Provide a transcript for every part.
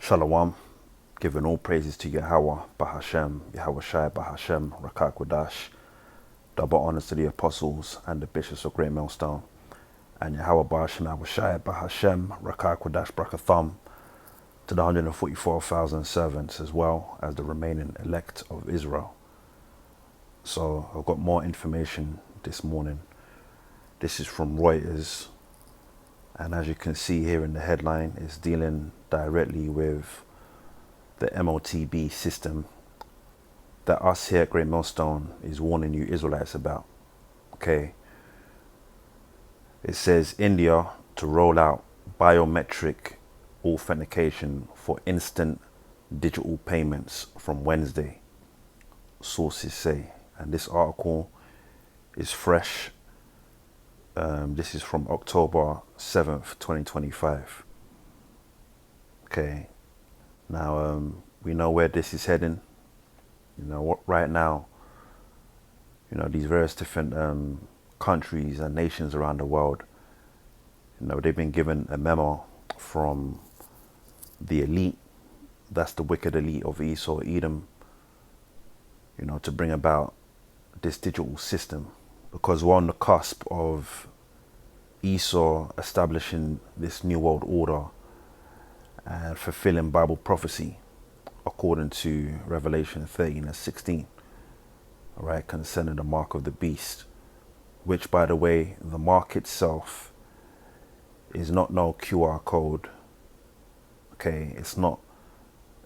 Shalom, giving all praises to Yahweh, Bahashem, Yahweh Shai, Bahashem, Rakak Wadash, double honors to the apostles and the bishops of Great Millstone, and Yahweh Bahashem, Yahweh Shai, Bahashem, Rakak Wadash, Brakatham, to the 144,000 servants as well as the remaining elect of Israel. So I've got more information this morning. This is from Reuters. And as you can see here in the headline, it's dealing directly with the MOTB system that us here at Great Millstone is warning you Israelites about. Okay. It says India to roll out biometric authentication for instant digital payments from Wednesday, sources say. And this article is fresh. This is from October 7th, 2025. Okay. Now, we know where this is heading. You know, what right now, you know, these various different countries and nations around the world, you know, they've been given a memo from the elite, that's the wicked elite of Esau, Edom, you know, to bring about this digital system. Because we're on the cusp of Esau establishing this new world order and fulfilling Bible prophecy according to Revelation 13 and 16, all right, concerning the mark of the beast, which, by the way, the mark itself is not no QR code. Okay, it's not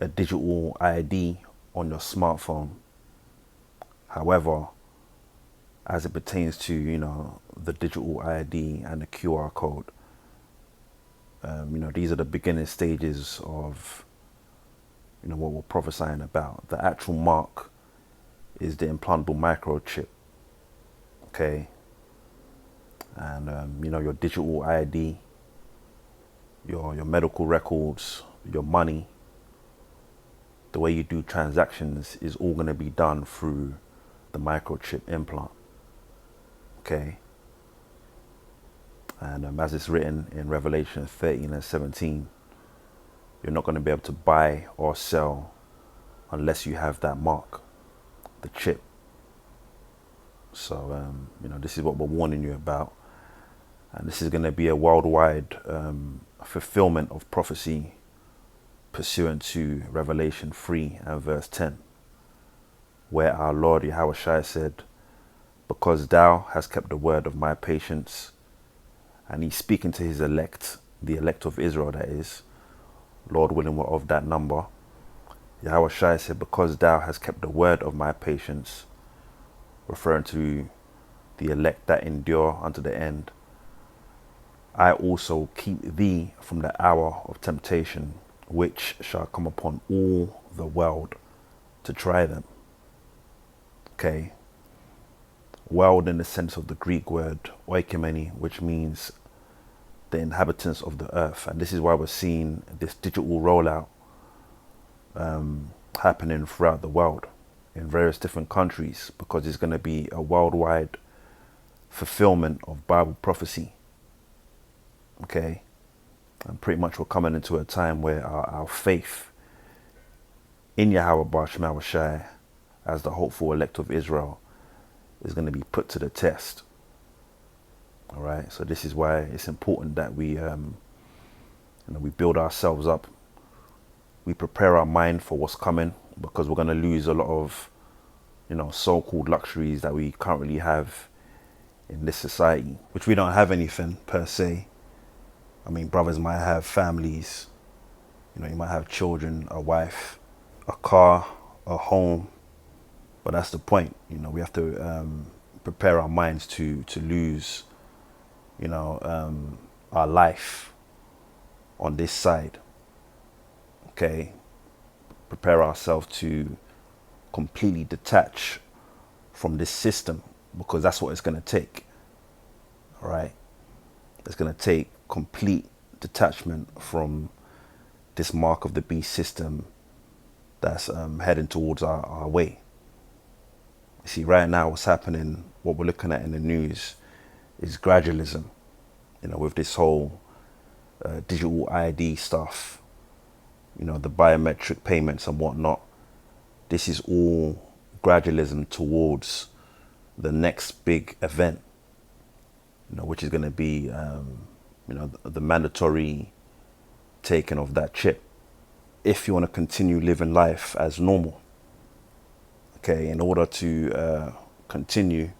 a digital ID on your smartphone. However, as it pertains to, you know, the digital ID and the QR code, you know, these are the beginning stages of, you know, what we're prophesying about. The actual mark is the implantable microchip. Okay. And, you know, your digital ID, your medical records, your money, the way you do transactions is all going to be done through the microchip implant. Okay. And as it's written in Revelation 13 and 17, you're not going to be able to buy or sell unless you have that mark, the chip. So, you know, this is what we're warning you about. And this is going to be a worldwide fulfillment of prophecy pursuant to Revelation 3 and verse 10, where our Lord Yahweh Shai said, "Because thou hast kept the word of my patience," and he's speaking to his elect, the elect of Israel, that is, Lord willing, we're of that number. Yahweh Shai said, "Because thou hast kept the word of my patience," referring to the elect that endure unto the end, "I also keep thee from the hour of temptation, which shall come upon all the world to try them." Okay. World in the sense of the Greek word oikomene, which means the inhabitants of the earth. And this is why we're seeing this digital rollout happening throughout the world in various different countries, because it's going to be a worldwide fulfillment of Bible prophecy. Okay. And pretty much we're coming into a time where our faith in Yahweh Bahashem Yahweh Shai as the hopeful elect of Israel is going to be put to the test. All right. So this is why it's important that we, you know, we build ourselves up. We prepare our mind for what's coming, because we're going to lose a lot of, you know, so-called luxuries that we currently have in this society, which we don't have anything per se. I mean, brothers might have families, you know, you might have children, a wife, a car, a home, but that's the point. You know, we have to prepare our minds to lose, you know, our life on this side. Okay. Prepare ourselves to completely detach from this system, because that's what it's going to take. All right. It's going to take complete detachment from this mark of the beast system that's heading towards our way. You see, right now what's happening, what we're looking at in the news is gradualism, you know, with this whole digital ID stuff. the biometric payments and whatnot. This is all gradualism towards the next big event, which is going to be, the mandatory taking of that chip. If you want to continue living life as normal, okay, in order to continue,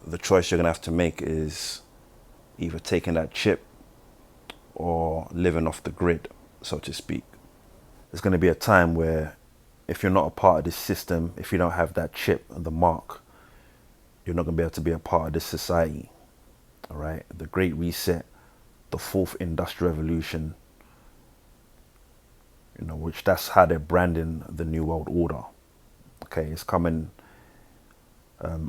the choice you're going to have to make is either taking that chip or living off the grid, so to speak. There's going to be a time where if you're not a part of this system, if you don't have that chip, the mark, you're not going to be able to be a part of this society. All right. The Great Reset, the fourth industrial revolution, which that's how they're branding the New World Order. Okay. It's coming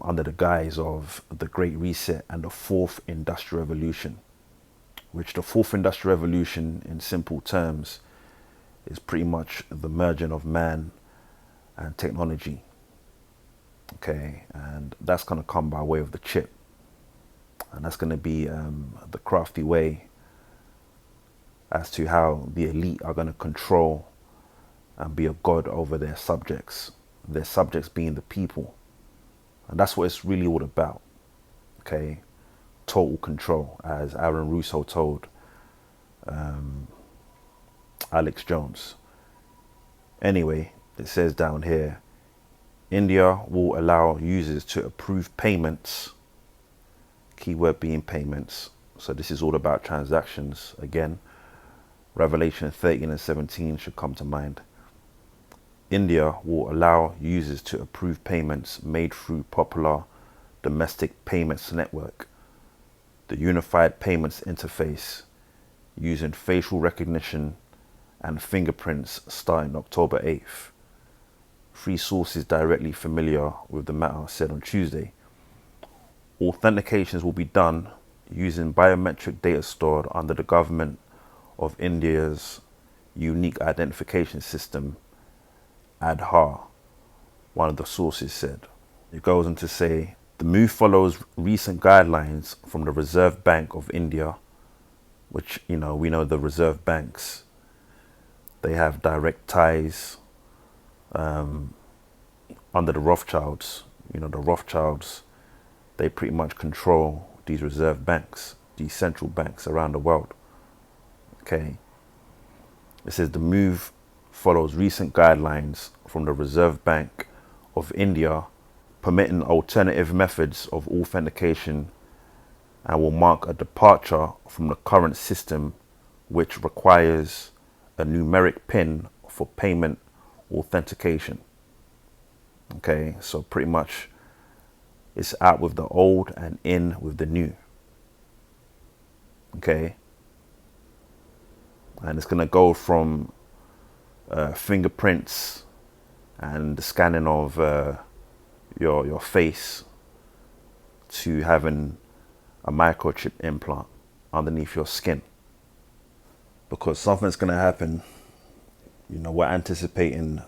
under the guise of the Great Reset and the fourth industrial revolution, which the fourth industrial revolution, in simple terms, is pretty much the merging of man and technology. Okay, and that's going to come by way of the chip, and that's going to be the crafty way as to how the elite are going to control and be a god over their subjects being the people. And that's what it's really all about. Okay, total control, as Aaron Russo told Alex Jones. Anyway, it says down here, India will allow users to approve payments, keyword being payments. So this is all about transactions. Again, Revelation 13 and 17 should come to mind. India will allow users to approve payments made through popular domestic payments network, the unified payments interface, using facial recognition and fingerprints starting October 8th. Three sources directly familiar with the matter said on Tuesday. Authentications will be done using biometric data stored under the government of India's unique identification system, Aadhaar, one of the sources said. It goes on to say, the move follows recent guidelines from the Reserve Bank of India, which, we know the reserve banks, they have direct ties under the Rothschilds. The Rothschilds, they pretty much control these reserve banks, these central banks around the world. Okay. It says the move follows recent guidelines from the Reserve Bank of India, permitting alternative methods of authentication, and will mark a departure from the current system, which requires a numeric PIN for payment authentication. Okay, so pretty much it's out with the old and in with the new. Okay, and it's going to go from fingerprints and the scanning of your face to having a microchip implant underneath your skin, because something's going to happen. We're anticipating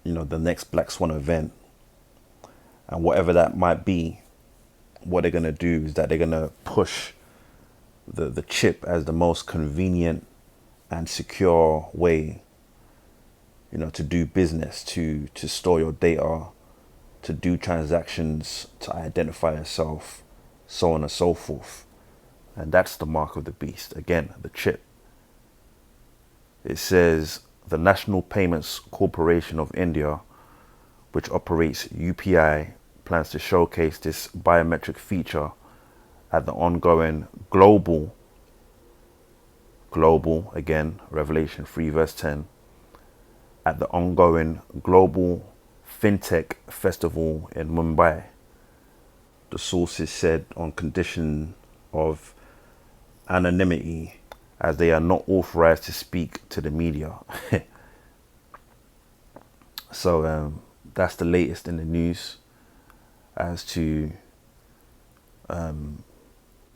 the next Black Swan event, and whatever that might be, what they're going to do is that they're going to push the chip as the most convenient and secure way, to do business, to store your data, to do transactions, to identify yourself, so on and so forth. And that's the mark of the beast. Again, the chip. It says the National Payments Corporation of India, which operates UPI, plans to showcase this biometric feature at the ongoing global, again, Revelation 3 verse 10, at the ongoing Global FinTech Festival in Mumbai. The sources said on condition of anonymity, as they are not authorized to speak to the media. So that's the latest in the news as to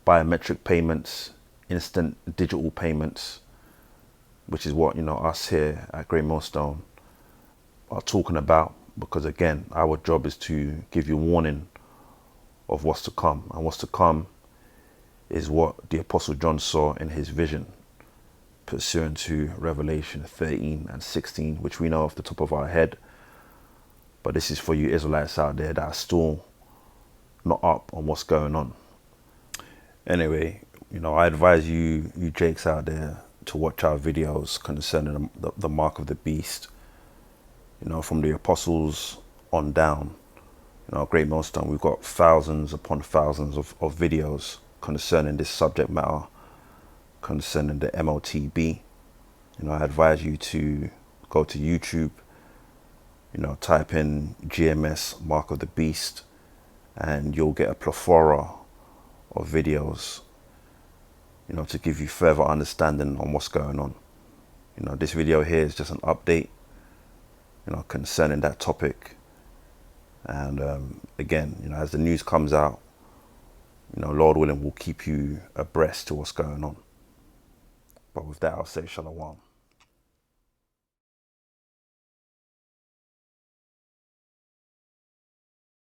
biometric payments, instant digital payments, which is what us here at Great Millstone are talking about. Because again, our job is to give you warning of what's to come, and what's to come is what the Apostle John saw in his vision. pursuant to Revelation 13 and 16, which we know off the top of our head. But this is for you Israelites out there that are still not up on what's going on. Anyway, I advise you Jakes out there to watch our videos concerning the mark of the beast. From the apostles on down, Great Millstone, we've got thousands upon thousands of videos concerning this subject matter, concerning the MOTB. I advise you to go to YouTube, type in GMS Mark of the Beast, and you'll get a plethora of videos, to give you further understanding on what's going on. This video here is just an update, concerning that topic. And again, as the news comes out, Lord willing, we'll keep you abreast to what's going on. But with that, I'll say shalom.